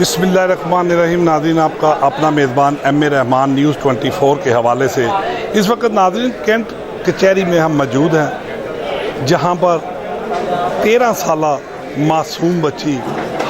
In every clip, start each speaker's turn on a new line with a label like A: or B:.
A: بسم اللہ الرحمن الرحیم۔ ناظرین، آپ کا اپنا میزبان ایم اے رحمان نیوز 24 کے حوالے سے اس وقت ناظرین کینٹ کچہری میں ہم موجود ہیں، جہاں پر 13 سالہ معصوم بچی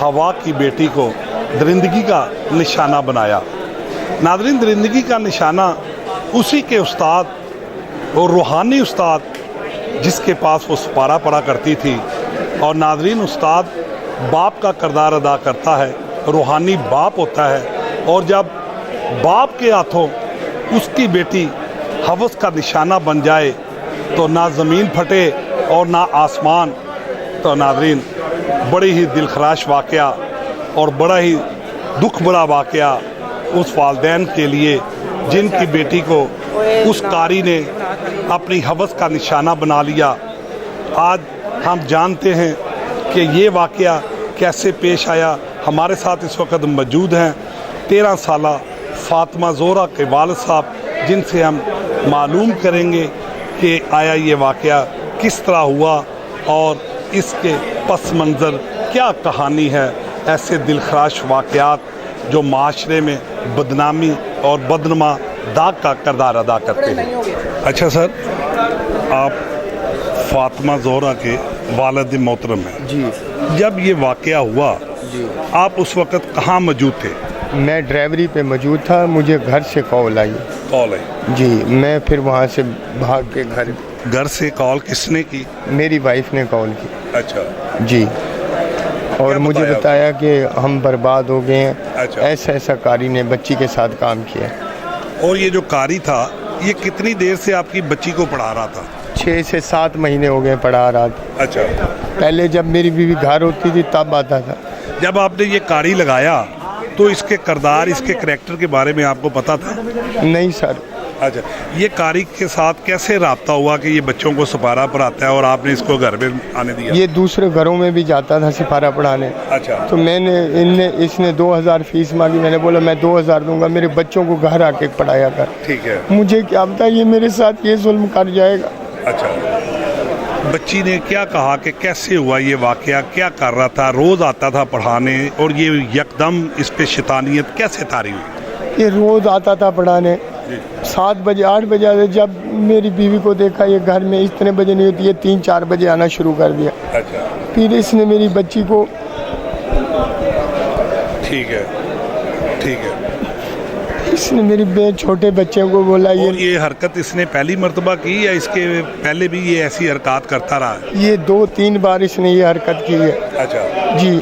A: ہوا کی بیٹی کو درندگی کا نشانہ بنایا۔ ناظرین، درندگی کا نشانہ اسی کے استاد اور روحانی استاد جس کے پاس وہ سپارہ پڑھا کرتی تھی، اور ناظرین استاد باپ کا کردار ادا کرتا ہے، روحانی باپ ہوتا ہے، اور جب باپ کے ہاتھوں اس کی بیٹی حوث کا نشانہ بن جائے تو نہ زمین پھٹے اور نہ آسمان۔ تو ناظرین، بڑی ہی دلخراش واقعہ اور بڑا ہی دکھ بڑا واقعہ اس والدین کے لیے جن کی بیٹی کو اس قاری نے اپنی حوث کا نشانہ بنا لیا۔ آج ہم جانتے ہیں کہ یہ واقعہ کیسے پیش آیا۔ ہمارے ساتھ اس وقت موجود ہیں 13 سالہ فاطمہ زہرا کے والد صاحب، جن سے ہم معلوم کریں گے کہ آیا یہ واقعہ کس طرح ہوا اور اس کے پس منظر کیا کہانی ہے۔ ایسے دلخراش واقعات جو معاشرے میں بدنامی اور بدنما داغ کا کردار ادا کرتے ہیں۔ اچھا سر، آپ فاطمہ زہرا کے والد محترم ہیں
B: جی۔
A: جب یہ واقعہ ہوا
B: جی،
A: آپ اس وقت کہاں موجود تھے؟
B: میں ڈرائیوری پہ موجود تھا، مجھے گھر سے کال آئی۔
A: کال ہے؟
B: جی، میں پھر وہاں سے بھاگ کے
A: گھر سے کال کس نے کی؟
B: میری وائف نے کال کی۔
A: اچھا
B: جی، اور
A: کیا
B: مجھے
A: بتایا؟
B: بتایا کہ ہم برباد ہو گئے ہیں،
A: اچھا۔
B: ایسا قاری نے بچی کے ساتھ کام کیا۔
A: اور یہ جو قاری تھا یہ کتنی دیر سے آپ کی بچی کو پڑھا رہا تھا؟
B: 6 سے 7 مہینے ہو گئے پڑھا رہا تھا۔
A: اچھا،
B: پہلے جب میری بیوی گھر ہوتی تھی تب آتا تھا۔
A: جب آپ نے یہ قاری لگایا تو اس کے کردار، اس کے کریکٹر کے بارے میں آپ کو پتا تھا؟
B: نہیں سر،
A: اچھا، یہ قاری کے ساتھ کیسے رابطہ ہوا کہ یہ بچوں کو سپارہ پڑھاتا ہے اور آپ نے اس کو گھر میں آنے دیا؟
B: یہ دوسرے گھروں میں بھی جاتا تھا سپارہ پڑھانے۔
A: اچھا،
B: تو اس نے 2000 فیس مانگی، میں نے بولا میں 2000 دوں گا، میرے بچوں کو گھر آ کے پڑھایا کر۔
A: ٹھیک ہے۔
B: مجھے کیا پتا یہ میرے ساتھ یہ ظلم کر جائے گا۔
A: اچھا، بچی نے کیا کہا کہ کیسے ہوا یہ واقعہ؟ کیا کر رہا تھا؟ روز آتا تھا پڑھانے اور یہ یکدم اس پہ شیطانیت کیسے طاری ہوئی؟
B: یہ روز آتا تھا پڑھانے 7 بجے 8 بجے آتے۔ جب میری بیوی کو دیکھا یہ گھر میں اتنے بجے نہیں ہوتی ہے، 3-4 بجے آنا شروع کر دیا۔
A: اچھا،
B: پھر اس نے میری بچی کو
A: ٹھیک ہے، ٹھیک ہے۔
B: اس نے میری چھوٹے بچے کو بولا
A: اور یہ حرکت اس نے پہلی مرتبہ کی یا اس کے پہلے بھی یہ ایسی حرکات کرتا رہا؟
B: یہ 2-3 بار اس نے یہ حرکت کی ہے۔
A: اچھا،
B: جی،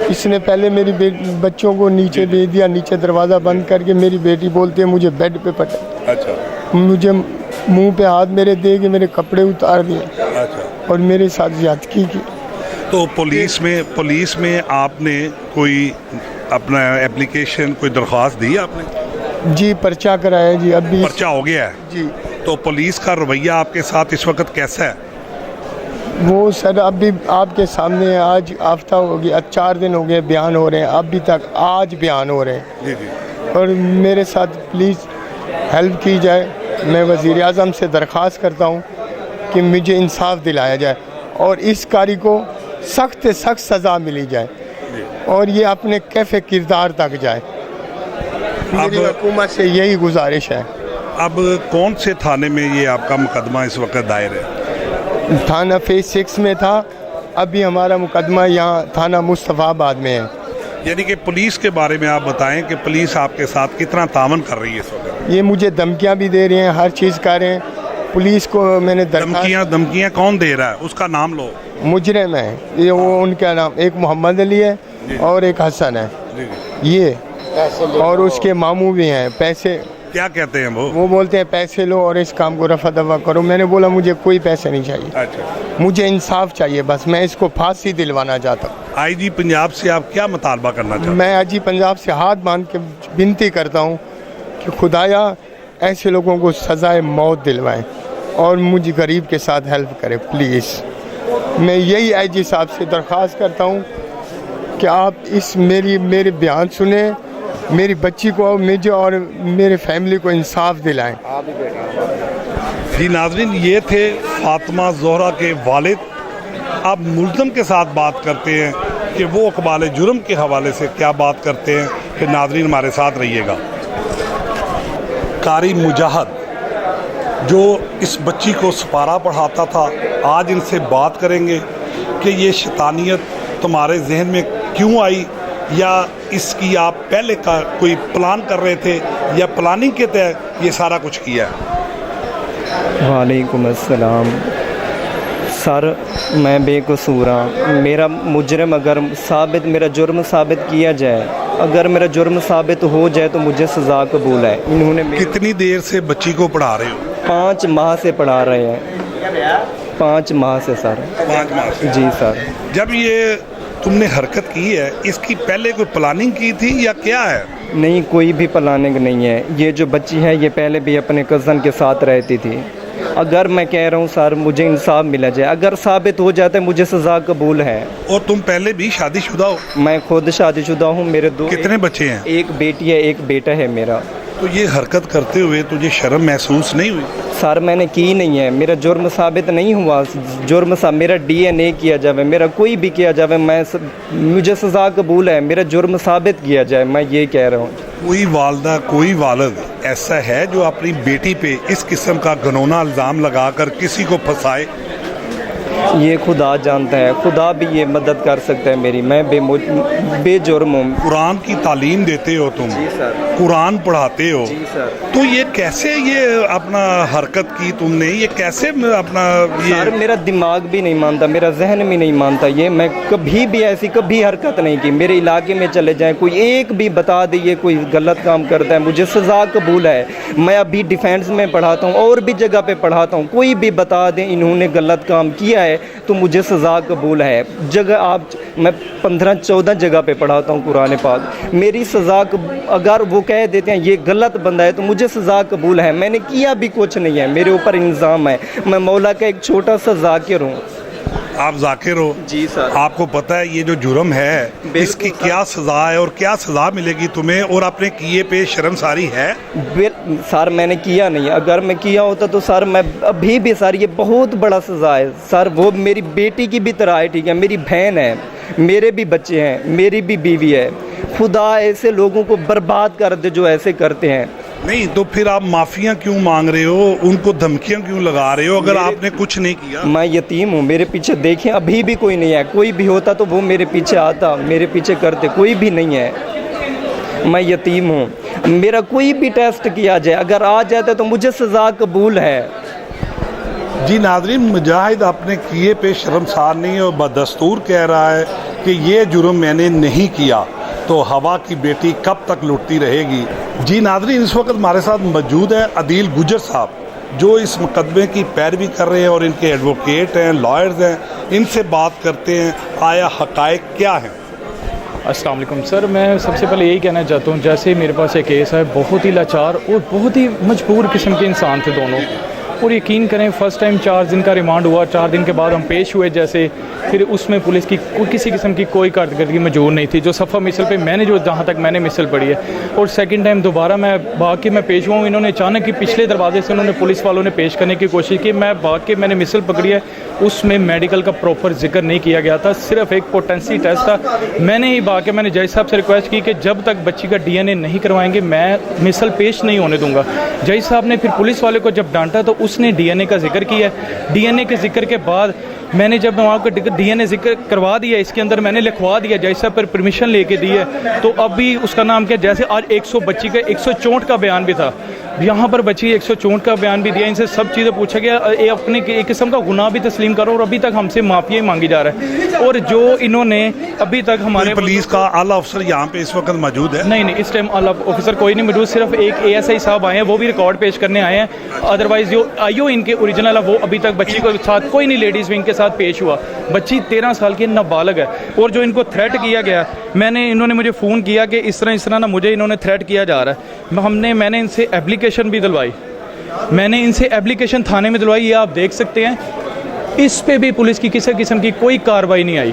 B: اس نے پہلے میری بچوں کو نیچے بھیج دیا، نیچے دروازہ بند کر کے میری بیٹی بولتی ہے مجھے بیڈ پہ پٹا،
A: اچھا،
B: مجھے منہ پہ ہاتھ میرے دے کے میرے کپڑے اتار دیے
A: اچھا۔
B: اور میرے ساتھ زیادتی کی۔
A: تو پولیس میں آپ نے کوئی اپنا اپلیکیشن، کوئی درخواست دی آپ نے؟
B: جی، پرچہ کرایا جی، اب بھی
A: پرچہ ہو گیا ہے؟
B: جی۔
A: تو پولیس کا رویہ آپ کے ساتھ اس وقت کیسا ہے؟
B: وہ سر اب بھی آپ کے سامنے، آج ہفتہ ہو گیا، 4 دن ہو گئے بیان ہو رہے ہیں، اب بھی تک آج بیان ہو رہے ہیں۔
A: جی جی۔
B: اور میرے ساتھ پلیز ہیلپ کی جائے۔ میں وزیر اعظم سے درخواست کرتا ہوں کہ مجھے انصاف دلایا جائے اور اس قاری کو سخت سے سخت سزا ملی جائے اور یہ اپنے کیفے کردار تک جائے۔ میری حکومت سے یہی گزارش ہے۔
A: اب کون سے تھانے میں یہ آپ کا مقدمہ اس وقت دائر ہے؟
B: تھانہ فیز 6 میں تھا، ابھی ہمارا مقدمہ یہاں تھانہ مصطفیٰ آباد میں ہے۔
A: یعنی کہ پولیس کے بارے میں آپ بتائیں کہ پولیس آپ کے ساتھ کتنا تعاون کر رہی ہے اس وقت؟
B: یہ مجھے دھمکیاں بھی دے رہے ہیں، ہر چیز کر رہے ہیں۔ پولیس کو میں نے
A: دھمکیاں کون دے رہا ہے؟ اس کا نام لو۔
B: مجرم ہے یہ، وہ ان کا نام ایک محمد علی ہے اور ایک حسن ہے، یہ اور اس کے ماموں بھی ہیں۔ پیسے
A: کیا کہتے ہیں
B: وہ بولتے ہیں پیسے لو اور اس کام کو رفع دفع کرو۔ میں نے بولا مجھے کوئی پیسے نہیں چاہیے،
A: اچھا،
B: مجھے انصاف چاہیے، بس میں اس کو پھانسی دلوانا چاہتا ہوں۔
A: آئی جی پنجاب سے آپ کیا مطالبہ کرنا چاہتے ہیں؟
B: میں آئی جی پنجاب سے ہاتھ باندھ کے بنتی کرتا ہوں کہ خدایا ایسے لوگوں کو سزائے موت دلوائیں اور مجھے غریب کے ساتھ ہیلپ کرے پلیز۔ میں یہی آئی جی صاحب سے درخواست کرتا ہوں کہ آپ میرے بیان سنیں، میری بچی کو، مجھے اور میرے فیملی کو انصاف دلائیں۔
A: جی ناظرین، یہ تھے فاطمہ زہرا کے والد۔ اب ملزم کے ساتھ بات کرتے ہیں کہ وہ اقبال جرم کے حوالے سے کیا بات کرتے ہیں. پھر ناظرین ہمارے ساتھ رہیے گا. قاری مجاہد جو اس بچی کو سپارہ پڑھاتا تھا، آج ان سے بات کریں گے کہ یہ شیطانیت تمہارے ذہن میں کیوں آئی، یا اس کی آپ پہلے کا کوئی پلان کر رہے تھے یا پلاننگ کے تحت یہ سارا کچھ کیا ہے.
C: وعلیکم السلام. سر میں بے قصور ہوں. میرا مجرم اگر ثابت، میرا جرم ثابت کیا جائے، اگر میرا جرم ثابت ہو جائے تو مجھے سزا قبول ہے. انہوں نے
A: کتنی دیر سے بچی کو پڑھا رہے ہو؟
C: 5 ماہ سے پڑھا رہے ہیں. 5 ماہ سے سر.
A: 5 ماہ سے.
C: جی سر.
A: جب یہ تم نے حرکت کی ہے، اس کی پہلے کوئی پلاننگ کی تھی یا کیا ہے؟
C: نہیں، کوئی بھی پلاننگ نہیں ہے. یہ جو بچی ہے یہ پہلے بھی اپنے کزن کے ساتھ رہتی تھی. اگر میں کہہ رہا ہوں سر مجھے انصاف ملا جائے، اگر ثابت ہو جاتا ہے مجھے سزا قبول ہے.
A: اور تم پہلے بھی شادی شدہ ہو؟
C: میں خود شادی شدہ ہوں. میرے 2
A: کتنے بچے ہیں؟
C: ایک بیٹی ہے، ایک بیٹا ہے میرا.
A: تو یہ حرکت کرتے ہوئے تجھے شرم محسوس نہیں ہوئی؟
C: سر میں نے کی نہیں ہے. میرا جرم ثابت نہیں ہوا. جرم میرا DNA کیا جائے، میرا کوئی بھی کیا جائے، مجھے سزا قبول ہے. میرا جرم ثابت کیا جائے، میں یہ کہہ رہا ہوں.
A: کوئی والدہ، کوئی والد ایسا ہے جو اپنی بیٹی پہ اس قسم کا گھنونا الزام لگا کر کسی کو پھنسائے؟
C: یہ خدا جانتا ہے. خدا بھی یہ مدد کر سکتا ہے میری. میں بے جرم ہوں.
A: قرآن کی تعلیم دیتے ہو تم،
C: جی سر.
A: قرآن پڑھاتے ہو،
C: جی سر.
A: تو یہ کیسے یہ اپنا حرکت کی تم نے؟ یہ کیسے اپنا
C: سر میرا دماغ بھی نہیں مانتا، میرا ذہن بھی نہیں مانتا. یہ میں کبھی بھی ایسی کبھی حرکت نہیں کی. میرے علاقے میں چلے جائیں، کوئی ایک بھی بتا دے یہ کوئی غلط کام کرتا ہے، مجھے سزا قبول ہے. میں ابھی ڈیفینس میں پڑھاتا ہوں، اور بھی جگہ پہ پڑھاتا ہوں. کوئی بھی بتا دیں انہوں نے غلط کام کیا ہے تو مجھے سزا قبول ہے. میں 15-14 جگہ پہ پڑھاتا ہوں قرآن پاک. میری سزا اگر وہ کہہ دیتے ہیں یہ غلط بندہ ہے تو مجھے سزا قبول ہے. میں نے کیا بھی کچھ نہیں ہے، میرے اوپر الزام ہے. میں مولا کا ایک چھوٹا سا ذاکر ہوں.
A: آپ ذاکر ہو؟
C: جی سر.
A: آپ کو پتہ ہے یہ جو جرم ہے اس کی کیا سزا ہے اور کیا سزا ملے گی تمہیں، اور اپنے کیے پہ شرمساری ہے؟
C: سر میں نے کیا نہیں. اگر میں کیا ہوتا تو سر میں ابھی بھی، سر یہ بہت بڑا سزا ہے. سر وہ میری بیٹی کی بھی طرح ہے، ٹھیک ہے، میری بہن ہے، میرے بھی بچے ہیں، میری بھی بیوی ہے. خدا ایسے لوگوں کو برباد کر دے جو ایسے کرتے ہیں.
A: نہیں تو پھر آپ معافیاں کیوں مانگ رہے ہو؟ ان کو دھمکیاں کیوں لگا رہے ہو اگر آپ نے کچھ نہیں کیا؟
C: میں یتیم ہوں. میرے پیچھے دیکھیں ابھی بھی کوئی نہیں ہے. کوئی بھی ہوتا تو وہ میرے پیچھے آتا، میرے پیچھے کرتے. کوئی بھی نہیں ہے. میں یتیم ہوں. میرا کوئی بھی ٹیسٹ کیا جائے، اگر آ جاتا تو مجھے سزا قبول ہے.
A: جی ناظرین، مجاہد اپنے کیے پہ شرمسار نہیں ہے اور بدستور کہہ رہا ہے کہ یہ جرم میں نے نہیں کیا. تو ہوا کی بیٹی کب تک لٹتی رہے گی؟ جی ناظرین، اس وقت ہمارے ساتھ موجود ہے عدیل گجر صاحب جو اس مقدمے کی پیروی کر رہے ہیں اور ان کے ایڈوکیٹ ہیں، لائرز ہیں. ان سے بات کرتے ہیں آیا حقائق کیا ہیں.
D: السلام علیکم سر. میں سب سے پہلے یہی کہنا چاہتا ہوں، جیسے میرے پاس ایک کیس ہے، بہت ہی لاچار اور بہت ہی مجبور قسم کے انسان تھے دونوں. اور یقین کریں فرسٹ ٹائم 4 دن کا ریمانڈ ہوا. 4 دن کے بعد ہم پیش ہوئے. جیسے پھر اس میں پولیس کی کسی قسم کی کوئی کارکردگی موجود نہیں تھی. جو صفحہ مثل پہ میں نے جہاں تک میں نے مثل پڑھی ہے. اور سیکنڈ ٹائم دوبارہ میں بھاگ کے میں پیش ہوا ہوں. انہوں نے اچانک ہی پچھلے دروازے سے انہوں نے پولیس والوں نے پیش کرنے کی کوشش کی. میں بھاگ کے میں نے مثل پکڑی ہے. اس میں میڈیکل کا پراپر ذکر نہیں کیا گیا تھا، صرف ایک پوٹینسی ٹیسٹ تھا. میں نے ہی بھاگ کے میں نے جج صاحب سے ریکویسٹ کی کہ جب تک بچی کا DNA نہیں کروائیں گے میں مثل پیش نہیں ہونے دوں گا. جج صاحب نے پھر پولیس والے کو جب ڈانٹا تو اس نے DNA کا ذکر کیا. DNA کے ذکر کے بعد میں نے جب وہاں کو DNA ذکر کروا دیا، اس کے اندر میں نے لکھوا دیا، جج صاحب پر پرمیشن لے کے دی ہے. تو اب بھی اس کا نام کیا، جیسے آج 100 بچی کا 164 کا بیان بھی تھا، یہاں پر بچی 164 کا بیان بھی دیا. ان سے سب چیزیں پوچھا گیا. اپنے ایک قسم کا گناہ بھی تسلیم کرو. اور ابھی تک ہم سے معافی مانگی جا رہا ہے. اور جو انہوں نے ابھی تک ہمارے
A: پولیس کا اعلیٰ افسر یہاں پہ اس وقت موجود ہے؟
D: نہیں، اس ٹائم اعلیٰ آفیسر کوئی نہیں موجود. صرف ایک ASI صاحب آئے ہیں، وہ بھی ریکارڈ پیش کرنے آئے ہیں. ادروائز جو IO ان کے اوریجنل ہے وہ ابھی تک بچی کو ساتھ کوئی نہیں لیڈیز ونگ کے ساتھ پیش ہوا. بچی 13 سال کی نابالغ ہے. اور جو ان کو تھریٹ کیا گیا، انہوں نے مجھے فون کیا کہ اس طرح نا مجھے انہوں نے تھریٹ کیا جا رہا ہے. میں نے ان سے اپلیکیشن بھی دلوائی. میں نے ان سے اپلیکیشن تھانے میں دلوائی. یہ آپ دیکھ سکتے ہیں. اس پہ بھی پولیس کی کسی قسم کی کوئی کارروائی نہیں آئی.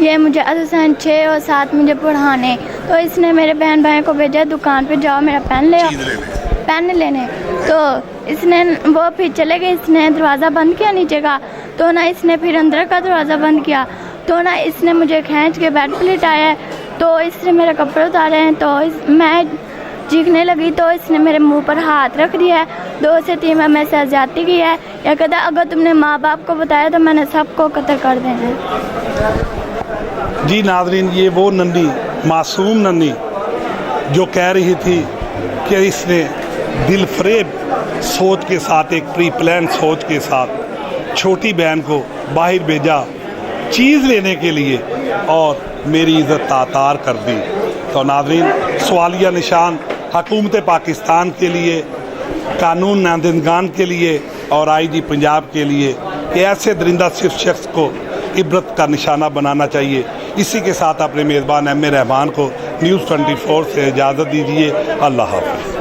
E: یہ مجھے حسین 6 اور 7 مجھے پڑھانے، تو اس نے میرے بہن بھائی کو بھیجا دکان پہ، جاؤ میرا پین لے آؤ، پین لینے، تو اس نے وہ پھر چلے گئے، اس نے دروازہ بند کیا نیچے کا، تو نا اس نے پھر اندر کا دروازہ بند کیا، تو نا اس نے مجھے کھینچ کے بیڈ پہ لٹایا ہے، تو اس نے میرے کپڑے اتارے ہیں، تو میں چیخنے لگی تو اس نے میرے منہ پر ہاتھ رکھ دیا ہے، 2 سے 3 بار میں سے زیادتی کی ہے، یا کہتا ہے اگر تم نے ماں باپ کو بتایا تو میں نے سب کو قتل کر دینا ہے۔
A: جی ناظرین، یہ وہ ننھی، معصوم ننھی جو کہہ رہی تھی کہ اس نے دل فریب سوچ کے ساتھ، ایک پری پلان سوچ کے ساتھ چھوٹی بہن کو باہر بھیجا چیز لینے کے لیے اور میری عزت تعطار کر دی۔ تو ناظرین، سوالیہ نشان حکومت پاکستان کے لیے، قانون ناظرین کے لیے اور آئی جی پنجاب کے لیے کہ ایسے درندہ صرف شخص کو عبرت کا نشانہ بنانا چاہیے۔ اسی کے ساتھ اپنے میزبان ایم اے رحمان کو نیوز 24 سے اجازت دیجیے۔ اللہ حافظ۔